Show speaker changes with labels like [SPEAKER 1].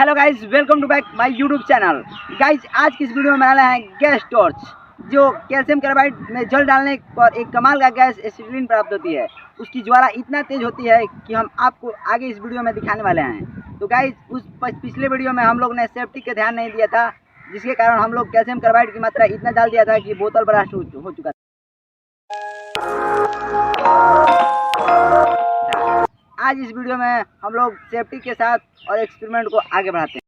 [SPEAKER 1] Hello guys, welcome to back my YouTube channel. Guys, आज की इस वीडियो में बनाना है गैस टॉर्च, जो कैल्शियम कार्बाइड में जल डालने पर एक कमाल का गैस एसिटिलीन प्राप्त होती है। उसकी ज्वाला इतना तेज होती है कि हम आपको आगे इस वीडियो में दिखाने वाले हैं। तो गाइज, उस पिछले वीडियो में हम लोग ने सेफ्टी का ध्यान नहीं दिया था, जिसके कारण हम लोग कैल्शियम कार्बाइड की मात्रा इतना डाल दिया था कि बोतल ब्लास्ट हो चुका था। आज इस वीडियो में हम लोग सेफ्टी के साथ और एक्सपेरिमेंट को आगे बढ़ाते हैं।